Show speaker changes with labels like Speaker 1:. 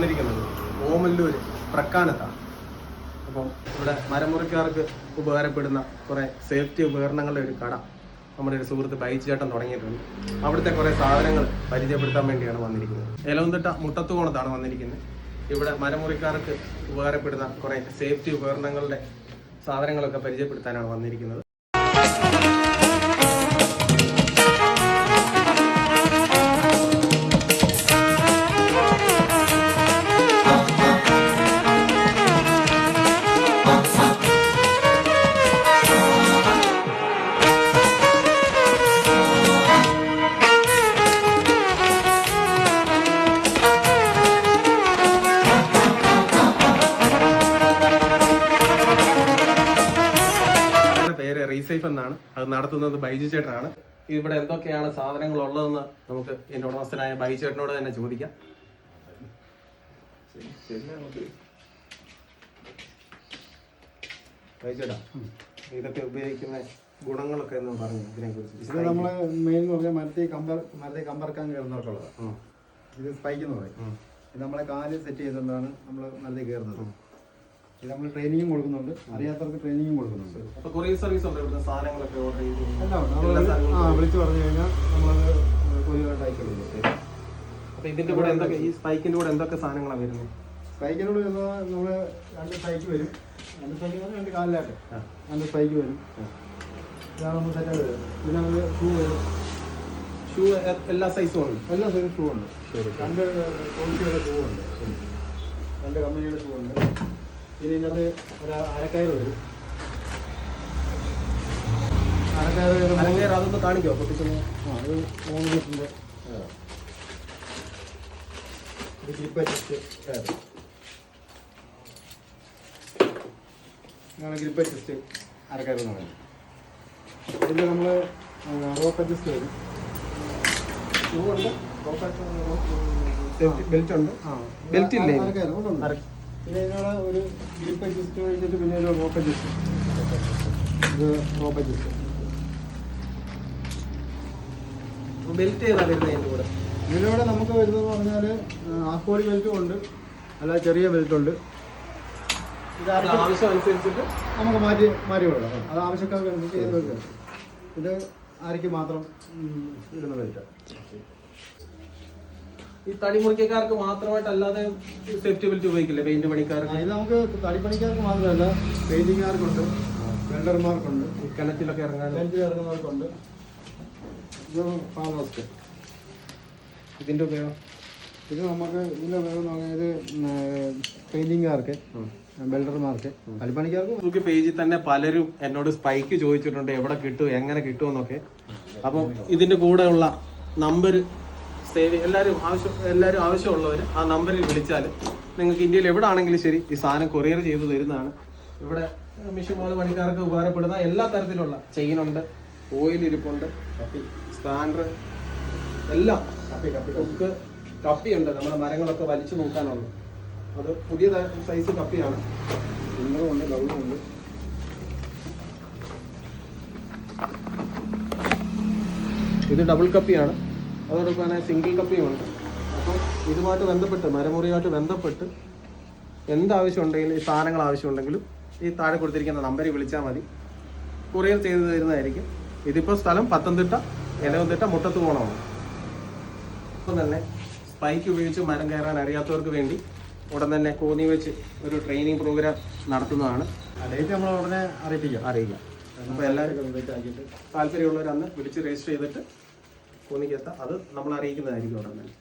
Speaker 1: വന്നിരിക്കുന്നത് ഓമല്ലൂർ പ്രക്കാനത്താണ്. അപ്പം ഇവിടെ മരമുറിക്കാർക്ക് ഉപകാരപ്പെടുന്ന കുറേ സേഫ്റ്റി ഉപകരണങ്ങളുടെ ഒരു കട നമ്മുടെ ഒരു സുഹൃത്ത് ബൈച്ചേട്ടൻ തുടങ്ങിയിട്ടുണ്ട്. അവിടുത്തെ കുറേ സാധനങ്ങൾ പരിചയപ്പെടുത്താൻ വേണ്ടിയാണ് വന്നിരിക്കുന്നത്. എലവന്തിട്ട മുട്ടത്തുകോണത്താണ് വന്നിരിക്കുന്നത്. ഇവിടെ മരമുറിക്കാർക്ക് ഉപകാരപ്പെടുന്ന കുറേ സേഫ്റ്റി ഉപകരണങ്ങളുടെ സാധനങ്ങളൊക്കെ പരിചയപ്പെടുത്താനാണ് വന്നിരിക്കുന്നത്. റീസേഫ് എന്നാണ്. അത് നടത്തുന്നത് ബൈജു ചേട്ടനാണ്. ഇവിടെ എന്തൊക്കെയാണ് സാധനങ്ങൾ ഉള്ളതെന്ന് നമുക്ക് ഇതിന്റെ ഉടമസ്ഥനായ ബൈജു ചേട്ടനോട് തന്നെ ചോദിക്കാം. ബൈജു ചേട്ടാ, ഇതൊക്കെ ഉപയോഗിക്കുന്ന ഗുണങ്ങളൊക്കെ എന്ന് പറഞ്ഞു ഇതിനെ കുറിച്ച്.
Speaker 2: ഇത് നമ്മള് മെയിൻ എന്ന് പറഞ്ഞാൽ മരത്തെ കമ്പറക്കാൻ കയറുന്നവർക്കുള്ളതാണ്. ഇത് സ്പൈക്ക് എന്ന് പറയും. ഇത് നമ്മളെ കാല് സെറ്റ് ചെയ്തുകൊണ്ടാണ് നമ്മൾ മരത്തിൽ കയറുന്നത്. ഇത് നമ്മൾ ട്രെയിനിങ്ങും കൊടുക്കുന്നുണ്ട്, അറിയാത്തവർക്ക് ട്രെയിനിങ്ങും കൊടുക്കുന്നുണ്ട്.
Speaker 1: കൊറിയർ സർവീസ് ഉണ്ട്. ഇവിടുത്തെ സാധനങ്ങളൊക്കെ ഓർഡർ ചെയ്ത്
Speaker 2: വിളിച്ചു പറഞ്ഞു കഴിഞ്ഞാൽ നമ്മളത് കൊറിയറായിട്ട് അയക്കുള്ളൂ.
Speaker 1: അപ്പൊ ഇതിന്റെ കൂടെ എന്തൊക്കെ, ഈ സ്പൈക്കിന്റെ കൂടെ എന്തൊക്കെ സാധനങ്ങളാണ് വരുന്നത്?
Speaker 2: സ്പൈക്കിനോട് നമ്മള് 2 സ്പൈക്ക് വരും. 2 സ്പൈക്ക് 2 കാലിലായിട്ട് 2 സ്പൈക്ക് വരും. ഇതാണ് നമ്മൾ സെറ്റായിട്ട് വരും. പിന്നെ നമുക്ക് ഷൂ വരും.
Speaker 1: ഷൂ എല്ലാ സൈസും ഉണ്ട്.
Speaker 2: എല്ലാ സൈസും ഷൂ ഉണ്ട്. 2 ക്വാളിറ്റിയുടെ ഷൂ ഉണ്ട്. 2 കമ്പനിയുടെ ഷൂ ഉണ്ട്. ഇനി ഇതിനകത്ത് ഒരു അരക്കയറ് വരും.
Speaker 1: അരക്കയറ് അതൊന്ന് കാണിക്കോ? പൊട്ടിക്കുന്നു.
Speaker 2: അത് 3 മീറ്ററിൻ്റെ ഇത് ക്ലിപ്പ് അഡ്ജസ്റ്റ് കയറ്. ഇതാണ് ഗ്രിപ്പ് അഡ്ജസ്റ്റ് അരക്കയറ് എന്ന് പറയുന്നത്. ഇതിൽ നമ്മൾ റോപ്പ് അഡ്ജസ്റ്റ് വരും.
Speaker 1: ഷൂ ഉണ്ട്, ബെൽറ്റ് ഉണ്ട്. ബെൽറ്റ് ഇല്ലേ?
Speaker 2: അരക്കയറ്. പിന്നെ ഇതിനോട് ഒരു ഗ്രിപ്പ് അഡ്ജസ്റ്റ് കഴിഞ്ഞിട്ട് പിന്നെ ഒരു റോപ്പ് അഡ്ജസ്റ്റ്. ഇത് റോപ്പ് അഡ്ജസ്റ്റ്.
Speaker 1: ബെൽറ്റ് ഏതാ വരുന്നത് അതിൻ്റെ കൂടെ?
Speaker 2: ഇതിലൂടെ നമുക്ക് വരുന്നതെന്ന് പറഞ്ഞാൽ ഹാഫ് ബോഡി ബെൽറ്റും ഉണ്ട്, അല്ലാതെ ചെറിയ ബെൽറ്റ് ഉണ്ട്.
Speaker 1: ഇത് ആവശ്യം അനുസരിച്ചിട്ട്
Speaker 2: നമുക്ക് മാറ്റി കൊടുക്കാം. അത് ആവശ്യക്കാർക്ക് അനുസരിച്ച്. ഇത് ആർക്ക് മാത്രം ഇടുന്ന ബെൽറ്റ്.
Speaker 1: ഈ തടിമുറിക്കാർക്ക് മാത്രമായിട്ട് അല്ലാതെ സേഫ്റ്റി ബെൽറ്റ് ഉപയോഗിക്കില്ലേ പെയിന്റ് പണിക്കാർക്ക്?
Speaker 2: ഇത് നമുക്ക് തടിപ്പണിക്കാർക്ക് മാത്രമല്ല, പെയിന്റിങ്ങുകാർക്കുണ്ട്, വെൽഡർമാർക്കുണ്ട്,
Speaker 1: കിണറ്റിലൊക്കെ
Speaker 2: ഇറങ്ങുന്നവർക്കുണ്ട്. ഇത് ഫാമേഴ്സ്ക്ക്.
Speaker 1: ഇതിന്റെ ഉപയോഗം
Speaker 2: ഇത് നമുക്ക് ഇതിൻ്റെ ഉപയോഗം എന്ന് പറഞ്ഞാൽ ഇത് പെയിന്റിങ്ങുകാർക്ക്, വെൽഡർമാർക്ക്, തടിപ്പണിക്കാർക്ക്.
Speaker 1: നമുക്ക് പേജിൽ തന്നെ പലരും എന്നോട് സ്പൈക്ക് ചോദിച്ചിട്ടുണ്ട്, എവിടെ കിട്ടും, എങ്ങനെ കിട്ടുമെന്നൊക്കെ. അപ്പം ഇതിന്റെ കൂടെ ഉള്ള നമ്പർ സേവ്, എല്ലാവരും ആവശ്യമുള്ളവർ ആ നമ്പറിൽ വിളിച്ചാൽ നിങ്ങൾക്ക് ഇന്ത്യയിൽ എവിടെ ആണെങ്കിലും ശരി ഈ സാധനം കൊറിയർ ചെയ്ത് തരുന്നതാണ്. ഇവിടെ മിഷൻ മോൾ പണിക്കാർക്ക് ഉപകാരപ്പെടുന്ന എല്ലാ തരത്തിലുള്ള ചെയിനുണ്ട്, ഓയിൽ ഇരിപ്പുണ്ട്, സ്പാൻഡർ എല്ലാം, നമുക്ക് കപ്പിയുണ്ട്. നമ്മുടെ മരങ്ങളൊക്കെ വലിച്ചു നോക്കാനുള്ളത്. അത് പുതിയ സൈസ് കപ്പിയാണ്.
Speaker 2: ഉണ്ട്, ഗൗണുണ്ട്.
Speaker 1: ഇത് ഡബിൾ കപ്പിയാണ്. അതോടൊപ്പം തന്നെ സിംഗിൾ കപ്പിയുമുണ്ട്. അപ്പം ഇതുമായിട്ട് ബന്ധപ്പെട്ട്, മരമുറിയുമായിട്ട് ബന്ധപ്പെട്ട് എന്താവശ്യം ഉണ്ടെങ്കിലും, ഈ സാധനങ്ങൾ ആവശ്യമുണ്ടെങ്കിലും ഈ താഴെ കൊടുത്തിരിക്കുന്ന നമ്പറിൽ വിളിച്ചാൽ മതി, കൊറിയർ ചെയ്ത് തരുന്നതായിരിക്കും. ഇതിപ്പോൾ സ്ഥലം പത്തനംതിട്ട എലവന്തിട്ട മുട്ടത്തുകോണമാണ്. അപ്പം തന്നെ സ്പൈക്ക് ഉപയോഗിച്ച് മരം കയറാൻ അറിയാത്തവർക്ക് വേണ്ടി ഉടൻ തന്നെ കോന്നി വെച്ച് ഒരു ട്രെയിനിങ് പ്രോഗ്രാം നടത്തുന്നതാണ്.
Speaker 2: ഡേറ്റ് നമ്മൾ ഉടനെ അറിയിക്കാം.
Speaker 1: അപ്പോൾ എല്ലാവരും താല്പര്യമുള്ളവർ അന്ന് വിളിച്ച് രജിസ്റ്റർ ചെയ്തിട്ട് കോന്നിക്കെത്താം. അത് നമ്മൾ അറിയിക്കുന്നതായിരിക്കും ഉടൻ തന്നെ.